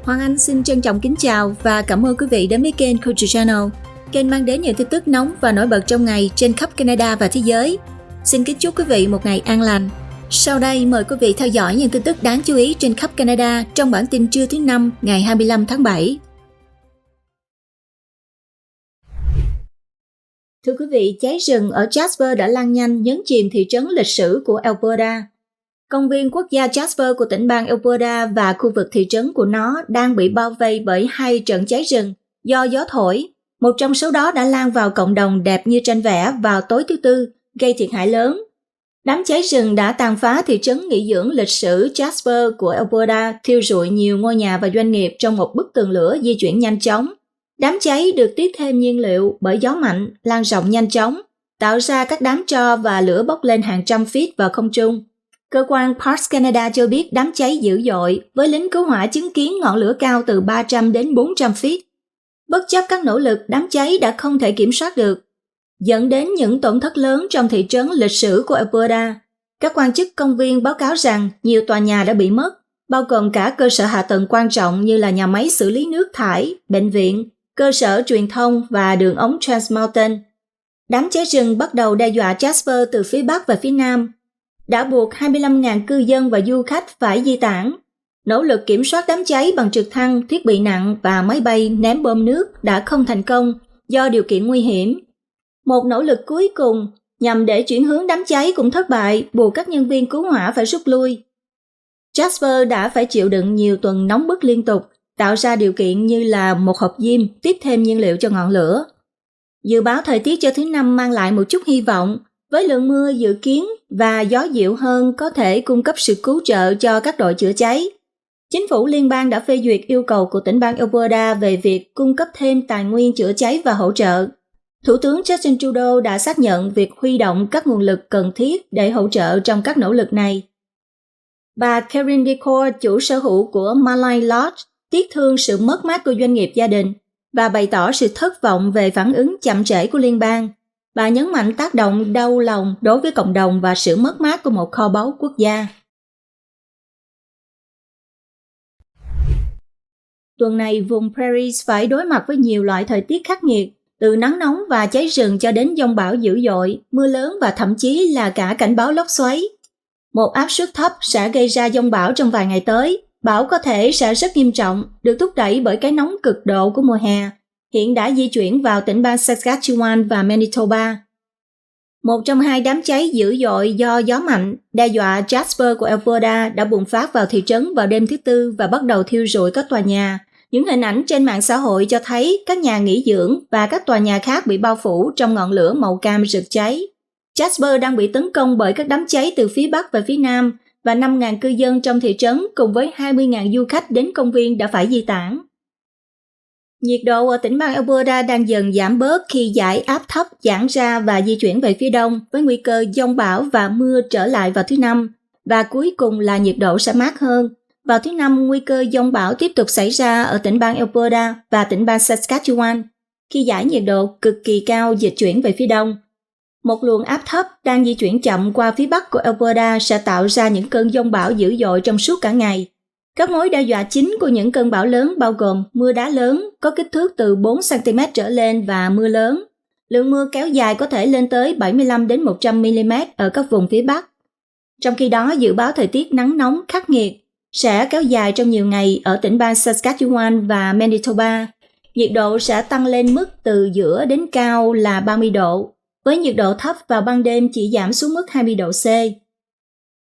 Hoàng Anh xin trân trọng kính chào và cảm ơn quý vị đến với kênh Culture Channel, kênh mang đến những tin tức nóng và nổi bật trong ngày trên khắp Canada và thế giới. Xin kính chúc quý vị một ngày an lành. Sau đây mời quý vị theo dõi những tin tức đáng chú ý trên khắp Canada trong bản tin trưa thứ Năm ngày 25 tháng 7. Thưa quý vị, cháy rừng ở Jasper đã lan nhanh nhấn chìm thị trấn lịch sử của Alberta. Công viên quốc gia Jasper của tỉnh bang Alberta và khu vực thị trấn của nó đang bị bao vây bởi 2 trận cháy rừng do gió thổi. Một trong số đó đã lan vào cộng đồng đẹp như tranh vẽ vào tối thứ Tư, gây thiệt hại lớn. Đám cháy rừng đã tàn phá thị trấn nghỉ dưỡng lịch sử Jasper của Alberta, thiêu rụi nhiều ngôi nhà và doanh nghiệp trong một bức tường lửa di chuyển nhanh chóng. Đám cháy được tiếp thêm nhiên liệu bởi gió mạnh, lan rộng nhanh chóng, tạo ra các đám tro và lửa bốc lên hàng trăm feet vào không trung. Cơ quan Parks Canada cho biết đám cháy dữ dội, với lính cứu hỏa chứng kiến ngọn lửa cao từ 300 đến 400 feet. Bất chấp các nỗ lực, đám cháy đã không thể kiểm soát được, dẫn đến những tổn thất lớn trong thị trấn lịch sử của Alberta. Các quan chức công viên báo cáo rằng nhiều tòa nhà đã bị mất, bao gồm cả cơ sở hạ tầng quan trọng như là nhà máy xử lý nước thải, bệnh viện, cơ sở truyền thông và đường ống Trans Mountain. Đám cháy rừng bắt đầu đe dọa Jasper từ phía Bắc và phía Nam, đã buộc 25.000 cư dân và du khách phải di tản. Nỗ lực kiểm soát đám cháy bằng trực thăng, thiết bị nặng và máy bay ném bom nước đã không thành công do điều kiện nguy hiểm. Một nỗ lực cuối cùng nhằm để chuyển hướng đám cháy cũng thất bại, buộc các nhân viên cứu hỏa phải rút lui. Jasper đã phải chịu đựng nhiều tuần nóng bức liên tục, tạo ra điều kiện như là một hộp diêm tiếp thêm nhiên liệu cho ngọn lửa. Dự báo thời tiết cho thứ Năm mang lại một chút hy vọng, với lượng mưa dự kiến và gió dịu hơn có thể cung cấp sự cứu trợ cho các đội chữa cháy. Chính phủ liên bang đã phê duyệt yêu cầu của tỉnh bang Alberta về việc cung cấp thêm tài nguyên chữa cháy và hỗ trợ. Thủ tướng Justin Trudeau đã xác nhận việc huy động các nguồn lực cần thiết để hỗ trợ trong các nỗ lực này. Bà Karen Decor, chủ sở hữu của Marline Lodge, tiếc thương sự mất mát của doanh nghiệp gia đình và bày tỏ sự thất vọng về phản ứng chậm trễ của liên bang. Bà nhấn mạnh tác động đau lòng đối với cộng đồng và sự mất mát của một kho báu quốc gia. Tuần này, vùng Prairies phải đối mặt với nhiều loại thời tiết khắc nghiệt, từ nắng nóng và cháy rừng cho đến giông bão dữ dội, mưa lớn và thậm chí là cả cảnh báo lốc xoáy. Một áp suất thấp sẽ gây ra giông bão trong vài ngày tới. Bão có thể sẽ rất nghiêm trọng, được thúc đẩy bởi cái nóng cực độ của mùa hè, hiện đã di chuyển vào tỉnh bang Saskatchewan và Manitoba. Một trong 2 đám cháy dữ dội do gió mạnh đe dọa Jasper của Alberta đã bùng phát vào thị trấn vào đêm thứ Tư và bắt đầu thiêu rụi các tòa nhà. Những hình ảnh trên mạng xã hội cho thấy các nhà nghỉ dưỡng và các tòa nhà khác bị bao phủ trong ngọn lửa màu cam rực cháy. Jasper đang bị tấn công bởi các đám cháy từ phía Bắc và phía Nam, và 5.000 cư dân trong thị trấn cùng với 20.000 du khách đến công viên đã phải di tản. Nhiệt độ ở tỉnh bang Alberta đang dần giảm bớt khi dải áp thấp giãn ra và di chuyển về phía đông, với nguy cơ giông bão và mưa trở lại vào thứ Năm, và cuối cùng là nhiệt độ sẽ mát hơn. Vào thứ Năm, nguy cơ giông bão tiếp tục xảy ra ở tỉnh bang Alberta và tỉnh bang Saskatchewan, khi dải nhiệt độ cực kỳ cao dịch chuyển về phía đông. Một luồng áp thấp đang di chuyển chậm qua phía bắc của Alberta sẽ tạo ra những cơn giông bão dữ dội trong suốt cả ngày. Các mối đe dọa chính của những cơn bão lớn bao gồm mưa đá lớn có kích thước từ 4 cm trở lên và mưa lớn. Lượng mưa kéo dài có thể lên tới 75 đến 100 mm ở các vùng phía bắc. Trong khi đó, dự báo thời tiết nắng nóng khắc nghiệt sẽ kéo dài trong nhiều ngày ở tỉnh bang Saskatchewan và Manitoba. Nhiệt độ sẽ tăng lên mức từ giữa đến cao là 30 độ, với nhiệt độ thấp vào ban đêm chỉ giảm xuống mức 20 độ C.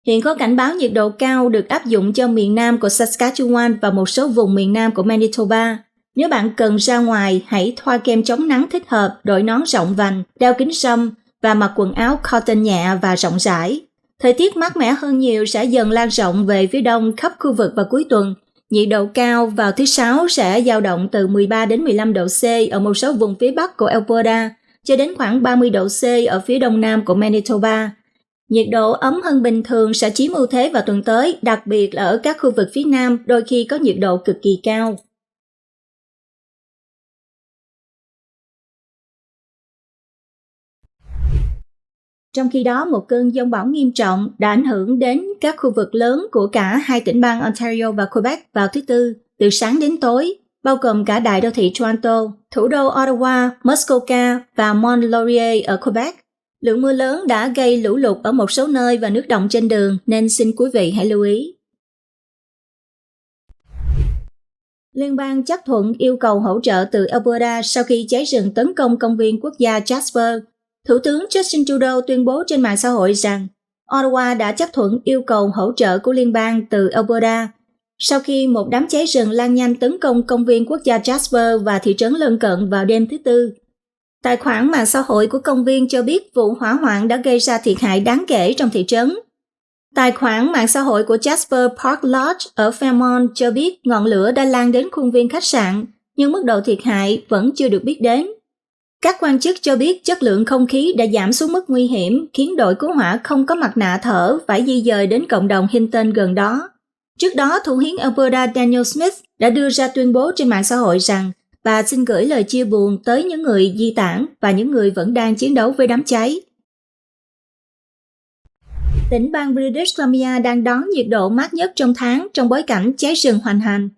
Hiện có cảnh báo nhiệt độ cao được áp dụng cho miền nam của Saskatchewan và một số vùng miền nam của Manitoba. Nếu bạn cần ra ngoài, hãy thoa kem chống nắng thích hợp, đội nón rộng vành, đeo kính râm và mặc quần áo cotton nhẹ và rộng rãi. Thời tiết mát mẻ hơn nhiều sẽ dần lan rộng về phía đông khắp khu vực vào cuối tuần. Nhiệt độ cao vào thứ Sáu sẽ dao động từ 13 đến 15 độ C ở một số vùng phía bắc của Alberta, cho đến khoảng 30 độ C ở phía đông nam của Manitoba. Nhiệt độ ấm hơn bình thường sẽ chiếm ưu thế vào tuần tới, đặc biệt là ở các khu vực phía nam, đôi khi có nhiệt độ cực kỳ cao. Trong khi đó, một cơn giông bão nghiêm trọng đã ảnh hưởng đến các khu vực lớn của cả 2 tỉnh bang Ontario và Quebec vào thứ Tư, từ sáng đến tối, bao gồm cả đại đô thị Toronto, thủ đô Ottawa, Muskoka và Mont-Laurier ở Quebec. Lượng mưa lớn đã gây lũ lụt ở một số nơi và nước đọng trên đường, nên xin quý vị hãy lưu ý. Liên bang chấp thuận yêu cầu hỗ trợ từ Alberta sau khi cháy rừng tấn công công viên quốc gia Jasper. Thủ tướng Justin Trudeau tuyên bố trên mạng xã hội rằng Ottawa đã chấp thuận yêu cầu hỗ trợ của liên bang từ Alberta sau khi một đám cháy rừng lan nhanh tấn công công viên quốc gia Jasper và thị trấn lân cận vào đêm thứ Tư. Tài khoản mạng xã hội của công viên cho biết vụ hỏa hoạn đã gây ra thiệt hại đáng kể trong thị trấn. Tài khoản mạng xã hội của Jasper Park Lodge ở Fairmont cho biết ngọn lửa đã lan đến khuôn viên khách sạn, nhưng mức độ thiệt hại vẫn chưa được biết đến. Các quan chức cho biết chất lượng không khí đã giảm xuống mức nguy hiểm, khiến đội cứu hỏa không có mặt nạ thở phải di dời đến cộng đồng Hinton gần đó. Trước đó, thủ hiến Alberta Danielle Smith đã đưa ra tuyên bố trên mạng xã hội rằng bà xin gửi lời chia buồn tới những người di tản và những người vẫn đang chiến đấu với đám cháy. Tỉnh bang British Columbia đang đón nhiệt độ mát nhất trong tháng trong bối cảnh cháy rừng hoành hành.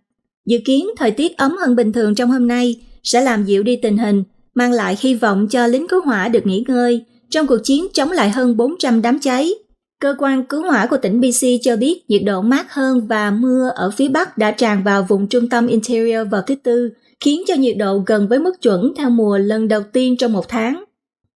Dự kiến thời tiết ấm hơn bình thường trong hôm nay sẽ làm dịu đi tình hình, mang lại hy vọng cho lính cứu hỏa được nghỉ ngơi trong cuộc chiến chống lại hơn 400 đám cháy. Cơ quan cứu hỏa của tỉnh BC cho biết nhiệt độ mát hơn và mưa ở phía Bắc đã tràn vào vùng trung tâm Interior vào thứ Tư, khiến cho nhiệt độ gần với mức chuẩn theo mùa lần đầu tiên trong một tháng.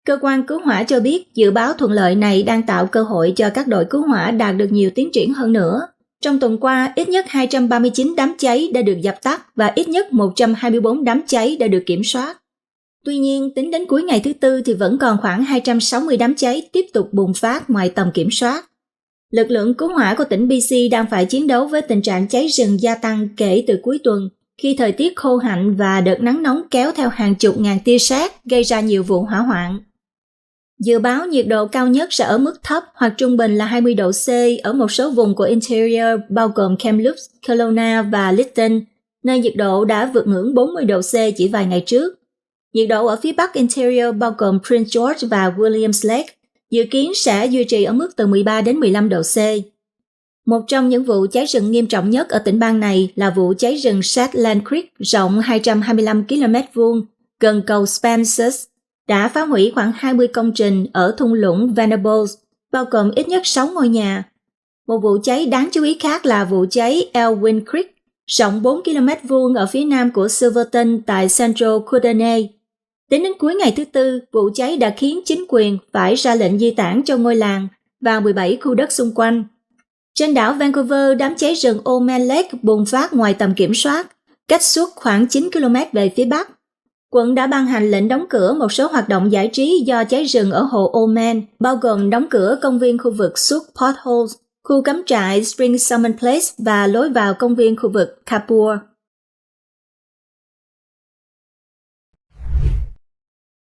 Cơ quan cứu hỏa cho biết dự báo thuận lợi này đang tạo cơ hội cho các đội cứu hỏa đạt được nhiều tiến triển hơn nữa. Trong tuần qua, ít nhất 239 đám cháy đã được dập tắt và ít nhất 124 đám cháy đã được kiểm soát. Tuy nhiên, tính đến cuối ngày thứ Tư thì vẫn còn khoảng 260 đám cháy tiếp tục bùng phát ngoài tầm kiểm soát. Lực lượng cứu hỏa của tỉnh BC đang phải chiến đấu với tình trạng cháy rừng gia tăng kể từ cuối tuần, khi thời tiết khô hạnh và đợt nắng nóng kéo theo hàng chục ngàn tia sét gây ra nhiều vụ hỏa hoạn. Dự báo nhiệt độ cao nhất sẽ ở mức thấp hoặc trung bình là 20 độ C ở một số vùng của Interior bao gồm Kamloops, Kelowna và Lytton, nơi nhiệt độ đã vượt ngưỡng 40 độ C chỉ vài ngày trước. Nhiệt độ ở phía Bắc Interior bao gồm Prince George và Williams Lake dự kiến sẽ duy trì ở mức từ 13 đến 15 độ C. Một trong những vụ cháy rừng nghiêm trọng nhất ở tỉnh bang này là vụ cháy rừng Shetland Creek rộng 225 km2 gần cầu Spencer's, đã phá hủy khoảng 20 công trình ở thung lũng Venables, bao gồm ít nhất 6 ngôi nhà. Một vụ cháy đáng chú ý khác là vụ cháy Elwyn Creek, rộng 4 km2 ở phía nam của Silverton tại Central Kootenay. Tính đến cuối ngày thứ Tư, vụ cháy đã khiến chính quyền phải ra lệnh di tản cho ngôi làng và 17 khu đất xung quanh. Trên đảo Vancouver, đám cháy rừng Omen Lake bùng phát ngoài tầm kiểm soát, cách suốt khoảng 9 km về phía bắc. Quận đã ban hành lệnh đóng cửa một số hoạt động giải trí do cháy rừng ở hồ Omen, bao gồm đóng cửa công viên khu vực Souk Potholes, khu cắm trại Spring Summon Place và lối vào công viên khu vực Kapur.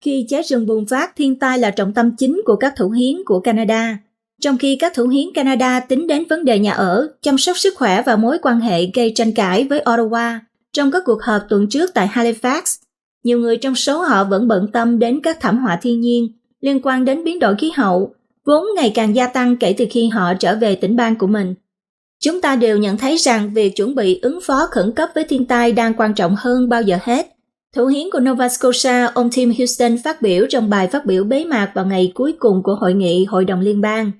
Khi cháy rừng bùng phát, thiên tai là trọng tâm chính của các thủ hiến của Canada. Trong khi các thủ hiến Canada tính đến vấn đề nhà ở, chăm sóc sức khỏe và mối quan hệ gây tranh cãi với Ottawa trong các cuộc họp tuần trước tại Halifax, nhiều người trong số họ vẫn bận tâm đến các thảm họa thiên nhiên liên quan đến biến đổi khí hậu, vốn ngày càng gia tăng kể từ khi họ trở về tỉnh bang của mình. Chúng ta đều nhận thấy rằng việc chuẩn bị ứng phó khẩn cấp với thiên tai đang quan trọng hơn bao giờ hết. Thủ hiến của Nova Scotia, ông Tim Houston phát biểu trong bài phát biểu bế mạc vào ngày cuối cùng của hội nghị Hội đồng Liên bang.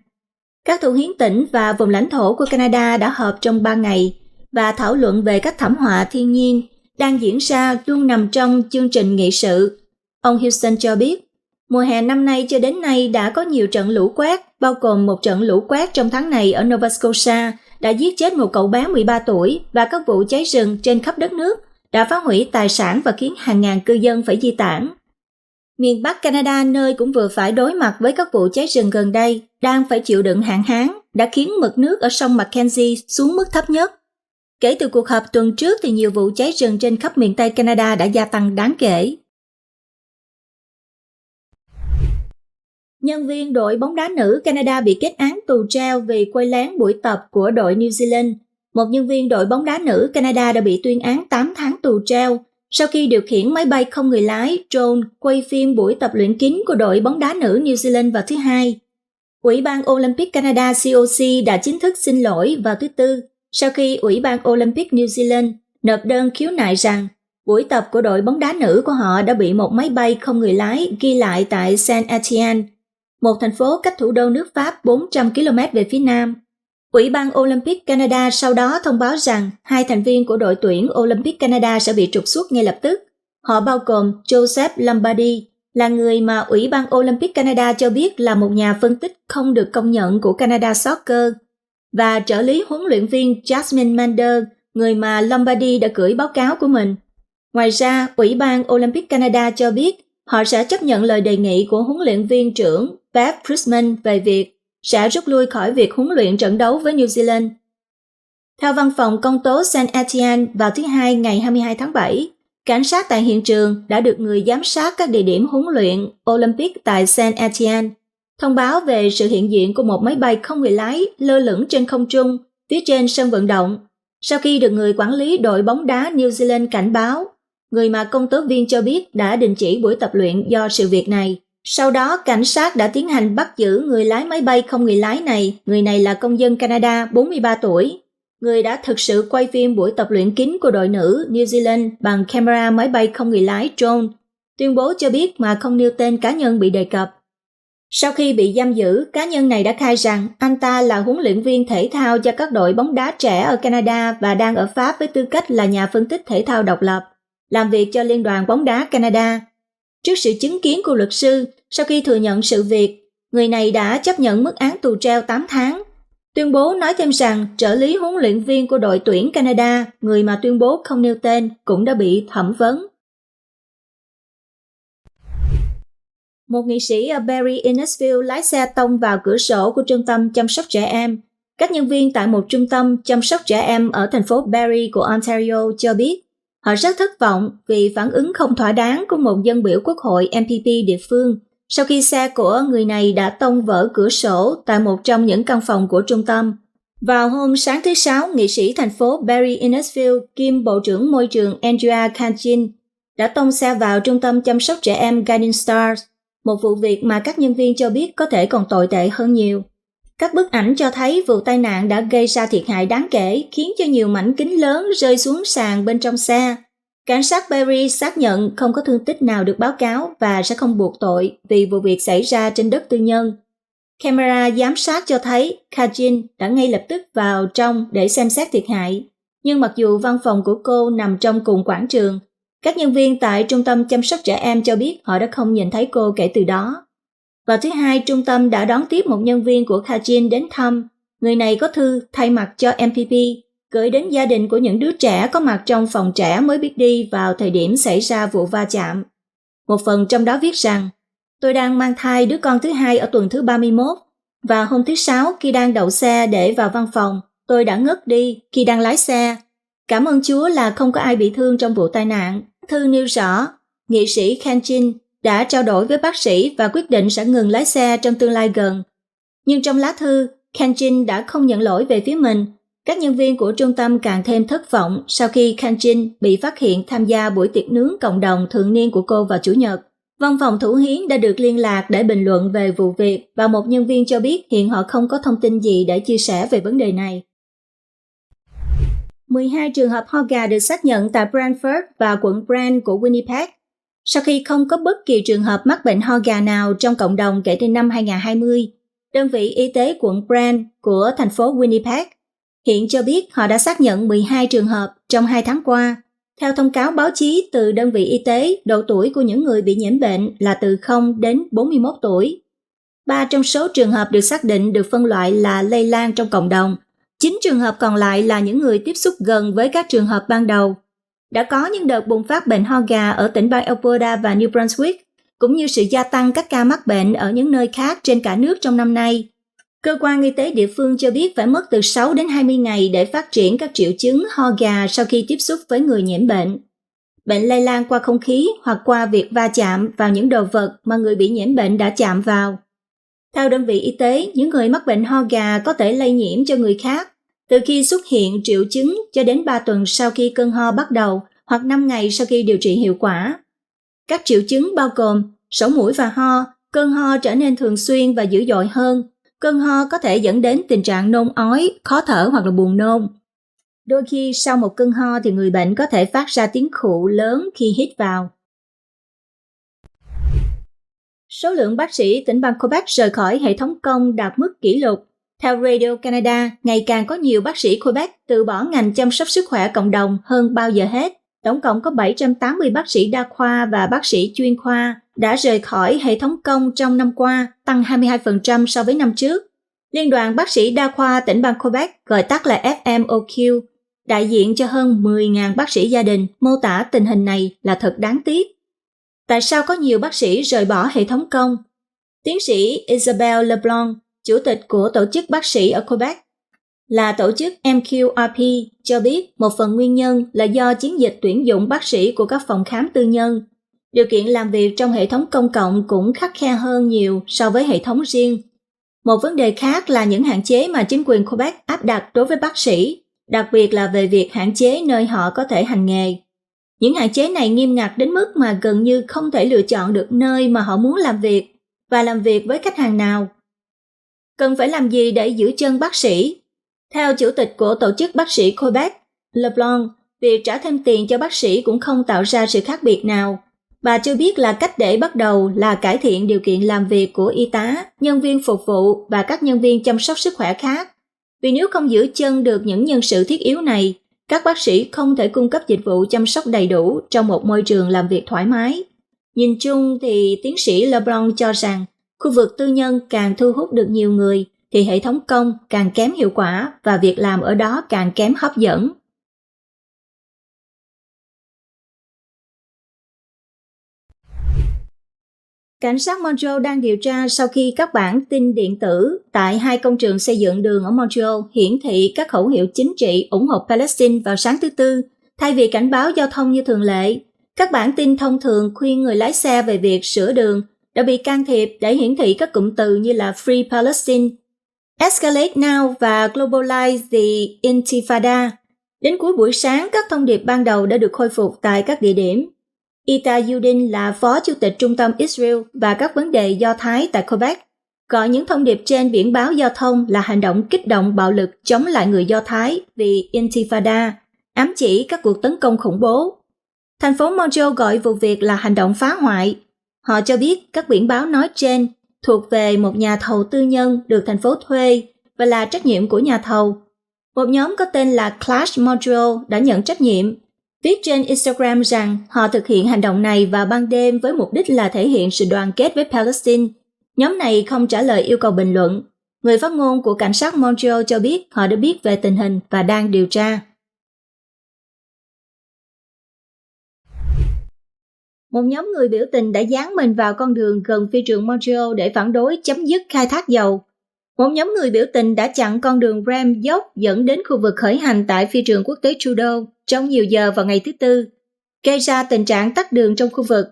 Các thủ hiến tỉnh và vùng lãnh thổ của Canada đã họp trong 3 ngày và thảo luận về các thảm họa thiên nhiên đang diễn ra luôn nằm trong chương trình nghị sự. Ông Houston cho biết, mùa hè năm nay cho đến nay đã có nhiều trận lũ quét, bao gồm một trận lũ quét trong tháng này ở Nova Scotia đã giết chết một cậu bé 13 tuổi và các vụ cháy rừng trên khắp đất nước đã phá hủy tài sản và khiến hàng ngàn cư dân phải di tản. Miền Bắc Canada, nơi cũng vừa phải đối mặt với các vụ cháy rừng gần đây, đang phải chịu đựng hạn hán, đã khiến mực nước ở sông Mackenzie xuống mức thấp nhất. Kể từ cuộc họp tuần trước thì nhiều vụ cháy rừng trên khắp miền Tây Canada đã gia tăng đáng kể. Nhân viên đội bóng đá nữ Canada bị kết án tù treo vì quay lén buổi tập của đội New Zealand. Một nhân viên đội bóng đá nữ Canada đã bị tuyên án 8 tháng tù treo sau khi điều khiển máy bay không người lái drone quay phim buổi tập luyện kín của đội bóng đá nữ New Zealand vào thứ Hai. Ủy ban Olympic Canada COC đã chính thức xin lỗi vào thứ Tư sau khi Ủy ban Olympic New Zealand nộp đơn khiếu nại rằng buổi tập của đội bóng đá nữ của họ đã bị một máy bay không người lái ghi lại tại Saint-Étienne, một thành phố cách thủ đô nước Pháp 400 km về phía nam. Ủy ban Olympic Canada sau đó thông báo rằng 2 thành viên của đội tuyển Olympic Canada sẽ bị trục xuất ngay lập tức. Họ bao gồm Joseph Lombardi, là người mà Ủy ban Olympic Canada cho biết là một nhà phân tích không được công nhận của Canada Soccer, và trợ lý huấn luyện viên Jasmine Mander, người mà Lombardi đã gửi báo cáo của mình. Ngoài ra, Ủy ban Olympic Canada cho biết họ sẽ chấp nhận lời đề nghị của huấn luyện viên trưởng Beth Prisman về việc sẽ rút lui khỏi việc huấn luyện trận đấu với New Zealand. Theo văn phòng công tố Saint-Étienne, vào thứ Hai ngày 22 tháng 7, cảnh sát tại hiện trường đã được người giám sát các địa điểm huấn luyện Olympic tại Saint-Étienne thông báo về sự hiện diện của một máy bay không người lái lơ lửng trên không trung phía trên sân vận động, sau khi được người quản lý đội bóng đá New Zealand cảnh báo. Người mà công tố viên cho biết đã đình chỉ buổi tập luyện do sự việc này. Sau đó, cảnh sát đã tiến hành bắt giữ người lái máy bay không người lái này. Người này là công dân Canada, 43 tuổi. Người đã thực sự quay phim buổi tập luyện kín của đội nữ New Zealand bằng camera máy bay không người lái drone. Tuyên bố cho biết mà không nêu tên cá nhân bị đề cập. Sau khi bị giam giữ, cá nhân này đã khai rằng anh ta là huấn luyện viên thể thao cho các đội bóng đá trẻ ở Canada và đang ở Pháp với tư cách là nhà phân tích thể thao độc lập, làm việc cho Liên đoàn bóng đá Canada. Trước sự chứng kiến của luật sư, sau khi thừa nhận sự việc, người này đã chấp nhận mức án tù treo 8 tháng. Tuyên bố nói thêm rằng trợ lý huấn luyện viên của đội tuyển Canada, người mà tuyên bố không nêu tên, cũng đã bị thẩm vấn. Một nghị sĩ ở Barrie Innisfil lái xe tông vào cửa sổ của trung tâm chăm sóc trẻ em. Các nhân viên tại một trung tâm chăm sóc trẻ em ở thành phố Barrie của Ontario cho biết họ rất thất vọng vì phản ứng không thỏa đáng của một dân biểu quốc hội MPP địa phương sau khi xe của người này đã tông vỡ cửa sổ tại một trong những căn phòng của trung tâm. Vào hôm sáng thứ Sáu, nghị sĩ thành phố Barrie Innisfil kiêm Bộ trưởng Môi trường Andrea Khanjin đã tông xe vào trung tâm chăm sóc trẻ em Guiding Stars, một vụ việc mà các nhân viên cho biết có thể còn tồi tệ hơn nhiều. Các bức ảnh cho thấy vụ tai nạn đã gây ra thiệt hại đáng kể, khiến cho nhiều mảnh kính lớn rơi xuống sàn bên trong xe. Cảnh sát Barrie xác nhận không có thương tích nào được báo cáo và sẽ không buộc tội vì vụ việc xảy ra trên đất tư nhân. Camera giám sát cho thấy Khanjin đã ngay lập tức vào trong để xem xét thiệt hại. Nhưng mặc dù văn phòng của cô nằm trong cùng quảng trường, các nhân viên tại trung tâm chăm sóc trẻ em cho biết họ đã không nhìn thấy cô kể từ đó. Vào thứ Hai, trung tâm đã đón tiếp một nhân viên của Khanjin đến thăm. Người này có thư thay mặt cho MPP, gửi đến gia đình của những đứa trẻ có mặt trong phòng trẻ mới biết đi vào thời điểm xảy ra vụ va chạm. Một phần trong đó viết rằng, tôi đang mang thai đứa con thứ hai ở tuần thứ 31, và hôm thứ Sáu khi đang đậu xe để vào văn phòng, tôi đã ngất đi khi đang lái xe. Cảm ơn Chúa là không có ai bị thương trong vụ tai nạn. Thư nêu rõ, nghị sĩ Khanjin đã trao đổi với bác sĩ và quyết định sẽ ngừng lái xe trong tương lai gần. Nhưng trong lá thư, Khanjin đã không nhận lỗi về phía mình. Các nhân viên của trung tâm càng thêm thất vọng sau khi Khanjin bị phát hiện tham gia buổi tiệc nướng cộng đồng thường niên của cô vào Chủ nhật. Văn phòng thủ hiến đã được liên lạc để bình luận về vụ việc và một nhân viên cho biết hiện họ không có thông tin gì để chia sẻ về vấn đề này. 12 trường hợp ho gà được xác nhận tại Brantford và quận Brant của Winnipeg. Sau khi không có bất kỳ trường hợp mắc bệnh ho gà nào trong cộng đồng kể từ năm 2020, đơn vị y tế quận Brant của thành phố Winnipeg hiện cho biết họ đã xác nhận 12 trường hợp trong 2 tháng qua. Theo thông cáo báo chí từ đơn vị y tế, độ tuổi của những người bị nhiễm bệnh là từ 0 đến 41 tuổi. 3 trong số trường hợp được xác định được phân loại là lây lan trong cộng đồng. 9 trường hợp còn lại là những người tiếp xúc gần với các trường hợp ban đầu. Đã có những đợt bùng phát bệnh ho gà ở tỉnh bang Alberta và New Brunswick, cũng như sự gia tăng các ca mắc bệnh ở những nơi khác trên cả nước trong năm nay. Cơ quan y tế địa phương cho biết phải mất từ 6 đến 20 ngày để phát triển các triệu chứng ho gà sau khi tiếp xúc với người nhiễm bệnh. Bệnh lây lan qua không khí hoặc qua việc va chạm vào những đồ vật mà người bị nhiễm bệnh đã chạm vào. Theo đơn vị y tế, những người mắc bệnh ho gà có thể lây nhiễm cho người khác từ khi xuất hiện triệu chứng cho đến 3 tuần sau khi cơn ho bắt đầu hoặc 5 ngày sau khi điều trị hiệu quả. Các triệu chứng bao gồm sổ mũi và ho, cơn ho trở nên thường xuyên và dữ dội hơn. Cơn ho có thể dẫn đến tình trạng nôn ói, khó thở hoặc là buồn nôn. Đôi khi sau một cơn ho thì người bệnh có thể phát ra tiếng khụ lớn khi hít vào. Số lượng bác sĩ tỉnh bang Quebec rời khỏi hệ thống công đạt mức kỷ lục. Theo Radio Canada, ngày càng có nhiều bác sĩ Quebec từ bỏ ngành chăm sóc sức khỏe cộng đồng hơn bao giờ hết. Tổng cộng có 780 bác sĩ đa khoa và bác sĩ chuyên khoa đã rời khỏi hệ thống công trong năm qua, tăng 22% so với năm trước. Liên đoàn bác sĩ đa khoa tỉnh bang Quebec, gọi tắt là FMOQ, đại diện cho hơn 10.000 bác sĩ gia đình, mô tả tình hình này là thật đáng tiếc. Tại sao có nhiều bác sĩ rời bỏ hệ thống công? Tiến sĩ Isabelle Leblanc, chủ tịch của tổ chức bác sĩ ở Quebec, là tổ chức MQRP, cho biết một phần nguyên nhân là do chiến dịch tuyển dụng bác sĩ của các phòng khám tư nhân. Điều kiện làm việc trong hệ thống công cộng cũng khắt khe hơn nhiều so với hệ thống riêng. Một vấn đề khác là những hạn chế mà chính quyền Quebec áp đặt đối với bác sĩ, đặc biệt là về việc hạn chế nơi họ có thể hành nghề. Những hạn chế này nghiêm ngặt đến mức mà gần như không thể lựa chọn được nơi mà họ muốn làm việc và làm việc với khách hàng nào. Cần phải làm gì để giữ chân bác sĩ? Theo chủ tịch của tổ chức bác sĩ Quebec, Leblanc, việc trả thêm tiền cho bác sĩ cũng không tạo ra sự khác biệt nào. Bà cho biết là cách để bắt đầu là cải thiện điều kiện làm việc của y tá, nhân viên phục vụ và các nhân viên chăm sóc sức khỏe khác. Vì nếu không giữ chân được những nhân sự thiết yếu này, các bác sĩ không thể cung cấp dịch vụ chăm sóc đầy đủ trong một môi trường làm việc thoải mái. Nhìn chung thì tiến sĩ Leblanc cho rằng khu vực tư nhân càng thu hút được nhiều người thì hệ thống công càng kém hiệu quả và việc làm ở đó càng kém hấp dẫn. Cảnh sát Montreal đang điều tra sau khi các bản tin điện tử tại 2 công trường xây dựng đường ở Montreal hiển thị các khẩu hiệu chính trị ủng hộ Palestine vào sáng thứ Tư, thay vì cảnh báo giao thông như thường lệ. Các bản tin thông thường khuyên người lái xe về việc sửa đường đã bị can thiệp để hiển thị các cụm từ như là Free Palestine, Escalate Now và Globalize the Intifada. Đến cuối buổi sáng, các thông điệp ban đầu đã được khôi phục tại các địa điểm. Ita Yudin là phó chủ tịch Trung tâm Israel và các vấn đề Do Thái tại Quebec, gọi những thông điệp trên biển báo giao thông là hành động kích động bạo lực chống lại người Do Thái vì Intifada, ám chỉ các cuộc tấn công khủng bố. Thành phố Montreal gọi vụ việc là hành động phá hoại. Họ cho biết các biển báo nói trên thuộc về một nhà thầu tư nhân được thành phố thuê và là trách nhiệm của nhà thầu. Một nhóm có tên là Clash Montreal đã nhận trách nhiệm, viết trên Instagram rằng họ thực hiện hành động này vào ban đêm với mục đích là thể hiện sự đoàn kết với Palestine. Nhóm này không trả lời yêu cầu bình luận. Người phát ngôn của cảnh sát Montreal cho biết họ đã biết về tình hình và đang điều tra. Một nhóm người biểu tình đã dán mình vào con đường gần phi trường Montreal để phản đối chấm dứt khai thác dầu. Một nhóm người biểu tình đã chặn con đường ram dốc dẫn đến khu vực khởi hành tại phi trường quốc tế Trudeau trong nhiều giờ vào ngày thứ Tư, gây ra tình trạng tắc đường trong khu vực.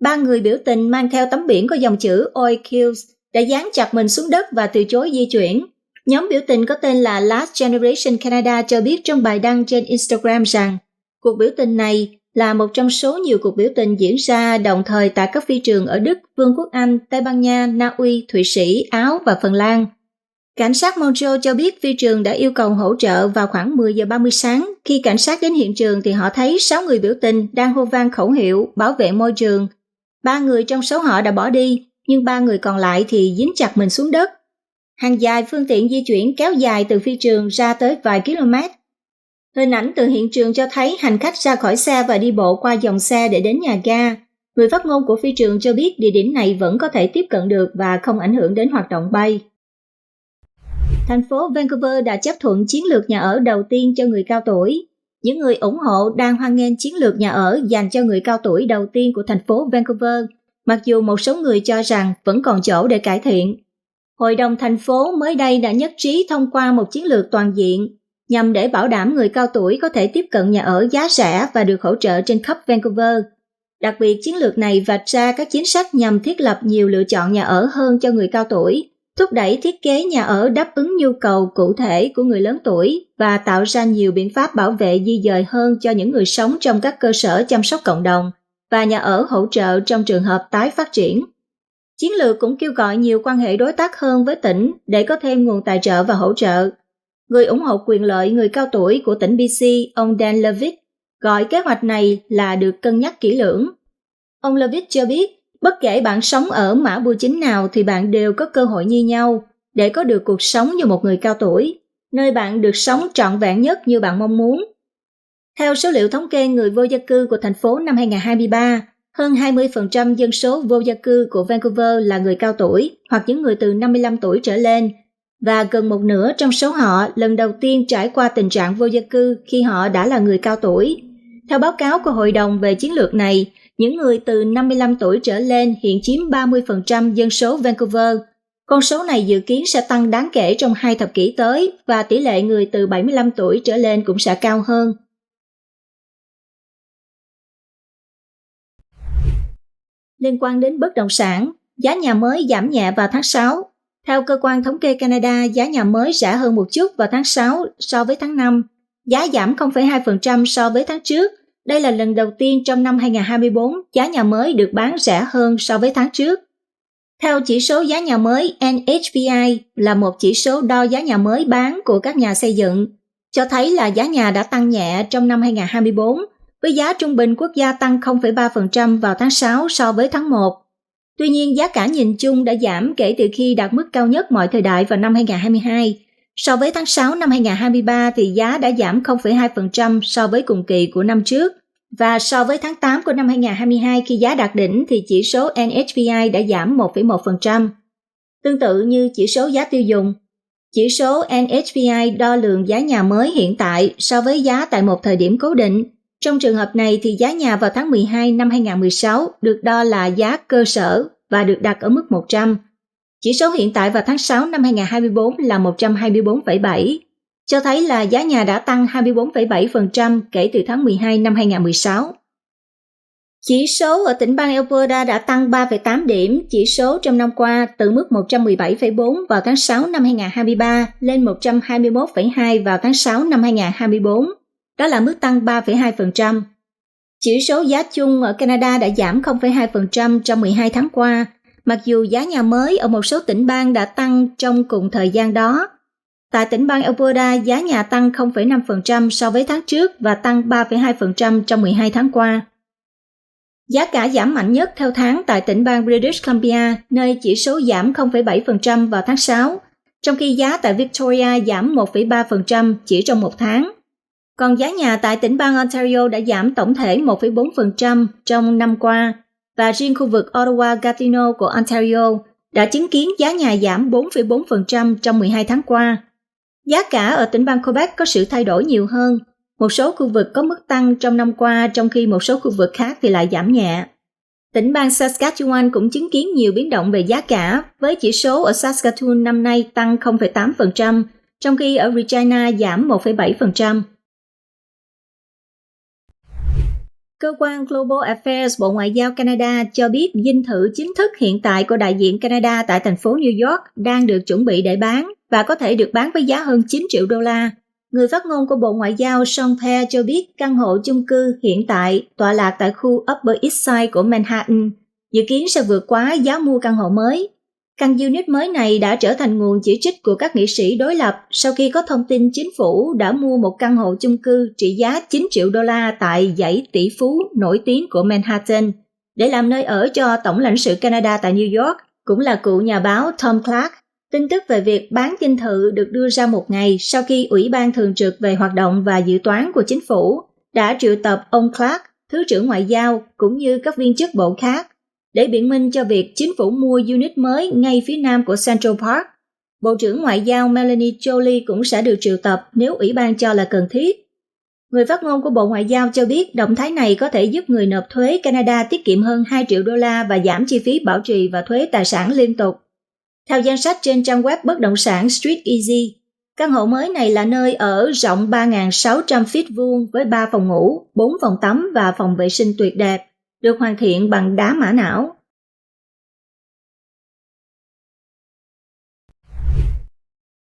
3 người biểu tình mang theo tấm biển có dòng chữ Oil Kills đã dán chặt mình xuống đất và từ chối di chuyển. Nhóm biểu tình có tên là Last Generation Canada cho biết trong bài đăng trên Instagram rằng cuộc biểu tình này là một trong số nhiều cuộc biểu tình diễn ra đồng thời tại các phi trường ở Đức, Vương quốc Anh, Tây Ban Nha, Na Uy, Thụy Sĩ, Áo và Phần Lan. Cảnh sát Montreal cho biết phi trường đã yêu cầu hỗ trợ vào khoảng 10 giờ 30 sáng. Khi cảnh sát đến hiện trường thì họ thấy 6 người biểu tình đang hô vang khẩu hiệu bảo vệ môi trường. 3 người trong số họ đã bỏ đi, nhưng 3 người còn lại thì dính chặt mình xuống đất. Hàng dài phương tiện di chuyển kéo dài từ phi trường ra tới vài km. Hình ảnh từ hiện trường cho thấy hành khách ra khỏi xe và đi bộ qua dòng xe để đến nhà ga. Người phát ngôn của phi trường cho biết địa điểm này vẫn có thể tiếp cận được và không ảnh hưởng đến hoạt động bay. Thành phố Vancouver đã chấp thuận chiến lược nhà ở đầu tiên cho người cao tuổi. Những người ủng hộ đang hoan nghênh chiến lược nhà ở dành cho người cao tuổi đầu tiên của thành phố Vancouver, mặc dù một số người cho rằng vẫn còn chỗ để cải thiện. Hội đồng thành phố mới đây đã nhất trí thông qua một chiến lược toàn diện nhằm để bảo đảm người cao tuổi có thể tiếp cận nhà ở giá rẻ và được hỗ trợ trên khắp Vancouver. Đặc biệt, chiến lược này vạch ra các chính sách nhằm thiết lập nhiều lựa chọn nhà ở hơn cho người cao tuổi, thúc đẩy thiết kế nhà ở đáp ứng nhu cầu cụ thể của người lớn tuổi và tạo ra nhiều biện pháp bảo vệ di dời hơn cho những người sống trong các cơ sở chăm sóc cộng đồng và nhà ở hỗ trợ trong trường hợp tái phát triển. Chiến lược cũng kêu gọi nhiều quan hệ đối tác hơn với tỉnh để có thêm nguồn tài trợ và hỗ trợ. Người ủng hộ quyền lợi người cao tuổi của tỉnh BC, ông Dan Levitt, gọi kế hoạch này là được cân nhắc kỹ lưỡng. Ông Levitt cho biết, bất kể bạn sống ở mã bưu chính nào thì bạn đều có cơ hội như nhau để có được cuộc sống như một người cao tuổi, nơi bạn được sống trọn vẹn nhất như bạn mong muốn. Theo số liệu thống kê người vô gia cư của thành phố năm 2023, hơn 20% dân số vô gia cư của Vancouver là người cao tuổi hoặc những người từ 55 tuổi trở lên, và gần một nửa trong số họ lần đầu tiên trải qua tình trạng vô gia cư khi họ đã là người cao tuổi. Theo báo cáo của Hội đồng về chiến lược này, những người từ 55 tuổi trở lên hiện chiếm 30% dân số Vancouver. Con số này dự kiến sẽ tăng đáng kể trong 2 thập kỷ tới và tỷ lệ người từ 75 tuổi trở lên cũng sẽ cao hơn. Liên quan đến bất động sản, giá nhà mới giảm nhẹ vào tháng 6. Theo cơ quan thống kê Canada, giá nhà mới rẻ hơn một chút vào tháng 6 so với tháng 5. Giá giảm 0,2% so với tháng trước. Đây là lần đầu tiên trong năm 2024 giá nhà mới được bán rẻ hơn so với tháng trước. Theo chỉ số giá nhà mới NHPI là một chỉ số đo giá nhà mới bán của các nhà xây dựng, cho thấy là giá nhà đã tăng nhẹ trong năm 2024, với giá trung bình quốc gia tăng 0,3% vào tháng 6 so với tháng 1. Tuy nhiên, giá cả nhìn chung đã giảm kể từ khi đạt mức cao nhất mọi thời đại vào năm 2022. So với tháng 6 năm 2023 thì giá đã giảm 0,2% so với cùng kỳ của năm trước. Và so với tháng 8 của năm 2022 khi giá đạt đỉnh thì chỉ số NHPI đã giảm 1,1%. Tương tự như chỉ số giá tiêu dùng, chỉ số NHPI đo lường giá nhà mới hiện tại so với giá tại một thời điểm cố định. Trong trường hợp này thì giá nhà vào tháng 12 năm 2016 được đo là giá cơ sở và được đặt ở mức 100. Chỉ số hiện tại vào tháng 6 năm 2024 là 124,7, cho thấy là giá nhà đã tăng 24,7% kể từ tháng 12 năm 2016. Chỉ số ở tỉnh bang Alberta đã tăng 3,8 điểm chỉ số trong năm qua từ mức 117,4 vào tháng 6 năm 2023 lên 121,2 vào tháng 6 năm 2024. Đó là mức tăng 3,2%. Chỉ số giá chung ở Canada đã giảm 0,2% trong 12 tháng qua, mặc dù giá nhà mới ở một số tỉnh bang đã tăng trong cùng thời gian đó. Tại tỉnh bang Alberta, giá nhà tăng 0,5% so với tháng trước và tăng 3,2% trong 12 tháng qua. Giá cả giảm mạnh nhất theo tháng tại tỉnh bang British Columbia, nơi chỉ số giảm 0,7% vào tháng 6, trong khi giá tại Victoria giảm 1,3% chỉ trong một tháng. Còn giá nhà tại tỉnh bang Ontario đã giảm tổng thể 1,4% trong năm qua, và riêng khu vực Ottawa-Gatineau của Ontario đã chứng kiến giá nhà giảm 4,4% trong 12 tháng qua. Giá cả ở tỉnh bang Quebec có sự thay đổi nhiều hơn. Một số khu vực có mức tăng trong năm qua, trong khi một số khu vực khác thì lại giảm nhẹ. Tỉnh bang Saskatchewan cũng chứng kiến nhiều biến động về giá cả, với chỉ số ở Saskatchewan năm nay tăng 0,8%, trong khi ở Regina giảm 1,7%. Cơ quan Global Affairs Bộ Ngoại giao Canada cho biết dinh thự chính thức hiện tại của đại diện Canada tại thành phố New York đang được chuẩn bị để bán và có thể được bán với giá hơn 9 triệu đô la. Người phát ngôn của Bộ Ngoại giao Sean Pear cho biết căn hộ chung cư hiện tại tọa lạc tại khu Upper East Side của Manhattan dự kiến sẽ vượt quá giá mua căn hộ mới. Căn unit mới này đã trở thành nguồn chỉ trích của các nghị sĩ đối lập sau khi có thông tin chính phủ đã mua một căn hộ chung cư trị giá 9 triệu đô la tại dãy tỷ phú nổi tiếng của Manhattan để làm nơi ở cho Tổng lãnh sự Canada tại New York, cũng là cựu nhà báo Tom Clark. Tin tức về việc bán dinh thự được đưa ra một ngày sau khi Ủy ban Thường trực về hoạt động và dự toán của chính phủ đã triệu tập ông Clark, Thứ trưởng Ngoại giao, cũng như các viên chức bộ khác, để biện minh cho việc chính phủ mua unit mới ngay phía nam của Central Park. Bộ trưởng Ngoại giao Melanie Joly cũng sẽ được triệu tập nếu Ủy ban cho là cần thiết. Người phát ngôn của Bộ Ngoại giao cho biết động thái này có thể giúp người nộp thuế Canada tiết kiệm hơn 2 triệu đô la và giảm chi phí bảo trì và thuế tài sản liên tục. Theo danh sách trên trang web bất động sản Street Easy, căn hộ mới này là nơi ở rộng 3.600 feet vuông với 3 phòng ngủ, 4 phòng tắm và phòng vệ sinh tuyệt đẹp, được hoàn thiện bằng đá mã não.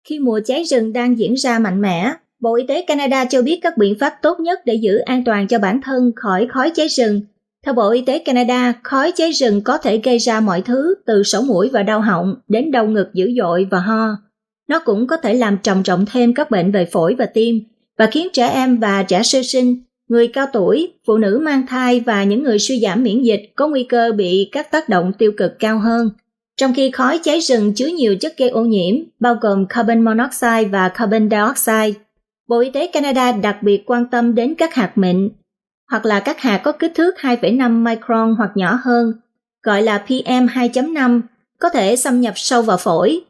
Khi mùa cháy rừng đang diễn ra mạnh mẽ, Bộ Y tế Canada cho biết các biện pháp tốt nhất để giữ an toàn cho bản thân khỏi khói cháy rừng. Theo Bộ Y tế Canada, khói cháy rừng có thể gây ra mọi thứ từ sổ mũi và đau họng đến đau ngực dữ dội và ho. Nó cũng có thể làm trầm trọng thêm các bệnh về phổi và tim và khiến trẻ em và trẻ sơ sinh, người cao tuổi, phụ nữ mang thai và những người suy giảm miễn dịch có nguy cơ bị các tác động tiêu cực cao hơn. Trong khi khói cháy rừng chứa nhiều chất gây ô nhiễm, bao gồm carbon monoxide và carbon dioxide, Bộ Y tế Canada đặc biệt quan tâm đến các hạt mịn, hoặc là các hạt có kích thước 2,5 micron hoặc nhỏ hơn, gọi là PM2.5, có thể xâm nhập sâu vào phổi.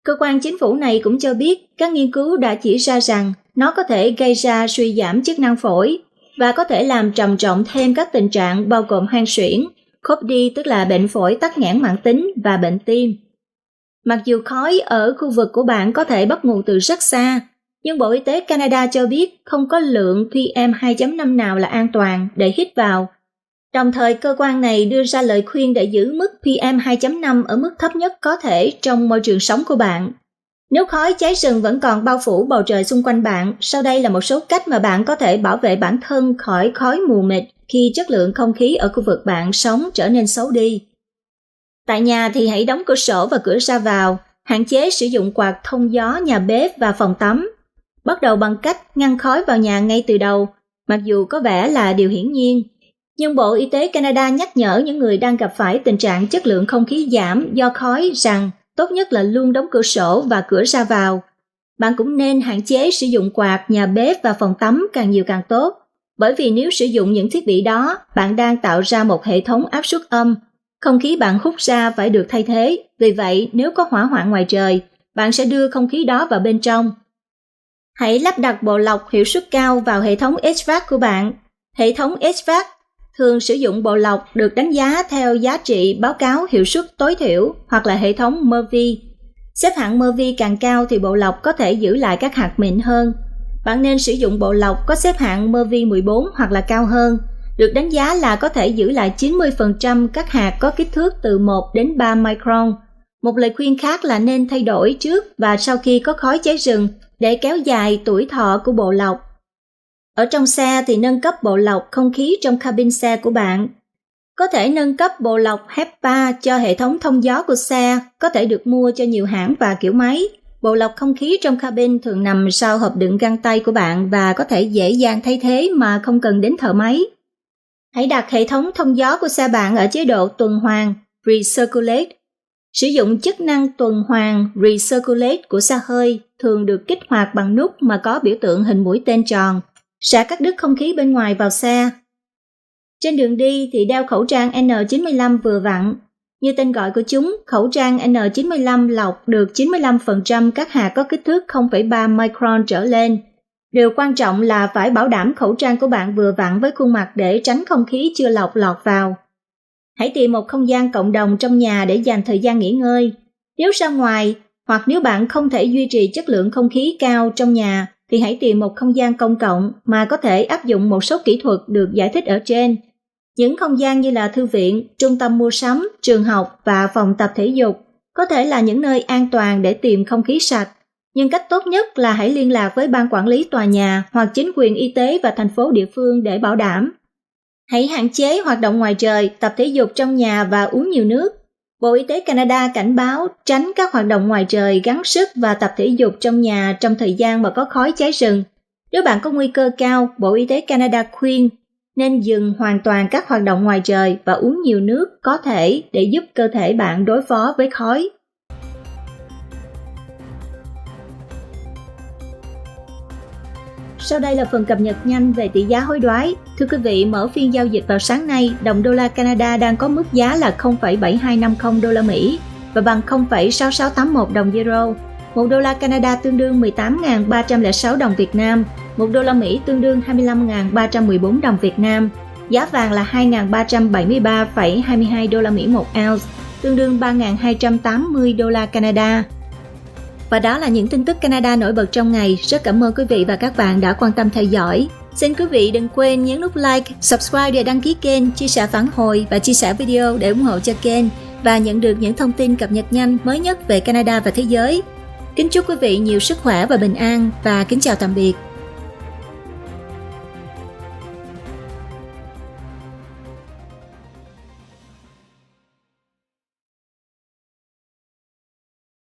Cơ quan chính phủ này cũng cho biết các nghiên cứu đã chỉ ra rằng nó có thể gây ra suy giảm chức năng phổi và có thể làm trầm trọng thêm các tình trạng bao gồm hen suyễn, COPD tức là bệnh phổi tắc nghẽn mãn tính và bệnh tim. Mặc dù khói ở khu vực của bạn có thể bắt nguồn từ rất xa, nhưng Bộ Y tế Canada cho biết không có lượng PM2.5 nào là an toàn để hít vào. Đồng thời, cơ quan này đưa ra lời khuyên để giữ mức PM2.5 ở mức thấp nhất có thể trong môi trường sống của bạn. Nếu khói cháy rừng vẫn còn bao phủ bầu trời xung quanh bạn, sau đây là một số cách mà bạn có thể bảo vệ bản thân khỏi khói mù mịt khi chất lượng không khí ở khu vực bạn sống trở nên xấu đi. Tại nhà thì hãy đóng cửa sổ và cửa ra vào, hạn chế sử dụng quạt thông gió nhà bếp và phòng tắm. Bắt đầu bằng cách ngăn khói vào nhà ngay từ đầu, mặc dù có vẻ là điều hiển nhiên. Nhưng Bộ Y tế Canada nhắc nhở những người đang gặp phải tình trạng chất lượng không khí giảm do khói rằng tốt nhất là luôn đóng cửa sổ và cửa ra vào. Bạn cũng nên hạn chế sử dụng quạt, nhà bếp và phòng tắm càng nhiều càng tốt, bởi vì nếu sử dụng những thiết bị đó, bạn đang tạo ra một hệ thống áp suất âm. Không khí bạn hút ra phải được thay thế, vì vậy nếu có hỏa hoạn ngoài trời, bạn sẽ đưa không khí đó vào bên trong. Hãy lắp đặt bộ lọc hiệu suất cao vào hệ thống HVAC của bạn. Hệ thống HVAC thường sử dụng bộ lọc được đánh giá theo giá trị báo cáo hiệu suất tối thiểu hoặc là hệ thống Murphy. Xếp hạng Murphy càng cao thì bộ lọc có thể giữ lại các hạt mịn hơn. Bạn nên sử dụng bộ lọc có xếp hạng Murphy 14 hoặc là cao hơn, được đánh giá là có thể giữ lại 90% các hạt có kích thước từ 1 đến 3 micron. Một lời khuyên khác là nên thay đổi trước và sau khi có khói cháy rừng để kéo dài tuổi thọ của bộ lọc. Ở trong xe thì nâng cấp bộ lọc không khí trong cabin xe của bạn. Có thể nâng cấp bộ lọc HEPA cho hệ thống thông gió của xe, có thể được mua cho nhiều hãng và kiểu máy. Bộ lọc không khí trong cabin thường nằm sau hộp đựng găng tay của bạn và có thể dễ dàng thay thế mà không cần đến thợ máy. Hãy đặt hệ thống thông gió của xe bạn ở chế độ tuần hoàn, Recirculate. Sử dụng chức năng tuần hoàn Recirculate của xe hơi thường được kích hoạt bằng nút mà có biểu tượng hình mũi tên tròn, sẽ cắt đứt không khí bên ngoài vào xe. Trên đường đi thì đeo khẩu trang N95 vừa vặn. Như tên gọi của chúng, khẩu trang N95 lọc được 95% các hạt có kích thước 0,3 micron trở lên. Điều quan trọng là phải bảo đảm khẩu trang của bạn vừa vặn với khuôn mặt để tránh không khí chưa lọc lọt vào. Hãy tìm một không gian cộng đồng trong nhà để dành thời gian nghỉ ngơi. Nếu ra ngoài, hoặc nếu bạn không thể duy trì chất lượng không khí cao trong nhà, thì hãy tìm một không gian công cộng mà có thể áp dụng một số kỹ thuật được giải thích ở trên. Những không gian như là thư viện, trung tâm mua sắm, trường học và phòng tập thể dục có thể là những nơi an toàn để tìm không khí sạch. Nhưng cách tốt nhất là hãy liên lạc với ban quản lý tòa nhà hoặc chính quyền y tế và thành phố địa phương để bảo đảm. Hãy hạn chế hoạt động ngoài trời, tập thể dục trong nhà và uống nhiều nước. Bộ Y tế Canada cảnh báo tránh các hoạt động ngoài trời gắng sức và tập thể dục trong nhà trong thời gian mà có khói cháy rừng. Nếu bạn có nguy cơ cao, Bộ Y tế Canada khuyên nên dừng hoàn toàn các hoạt động ngoài trời và uống nhiều nước có thể để giúp cơ thể bạn đối phó với khói. Sau đây là phần cập nhật nhanh về tỷ giá hối đoái. Thưa quý vị, mở phiên giao dịch vào sáng nay, đồng đô la Canada đang có mức giá là 0,7250 đô la Mỹ và bằng 0,6681 đồng euro. 1 đô la Canada tương đương 18.306 đồng Việt Nam, 1 đô la Mỹ tương đương 25.314 đồng Việt Nam. Giá vàng là 2.373,22 đô la Mỹ một ounce, tương đương 3.280 đô la Canada. Và đó là những tin tức Canada nổi bật trong ngày. Rất cảm ơn quý vị và các bạn đã quan tâm theo dõi. Xin quý vị đừng quên nhấn nút like, subscribe để đăng ký kênh, chia sẻ phản hồi và chia sẻ video để ủng hộ cho kênh và nhận được những thông tin cập nhật nhanh mới nhất về Canada và thế giới. Kính chúc quý vị nhiều sức khỏe và bình an và kính chào tạm biệt.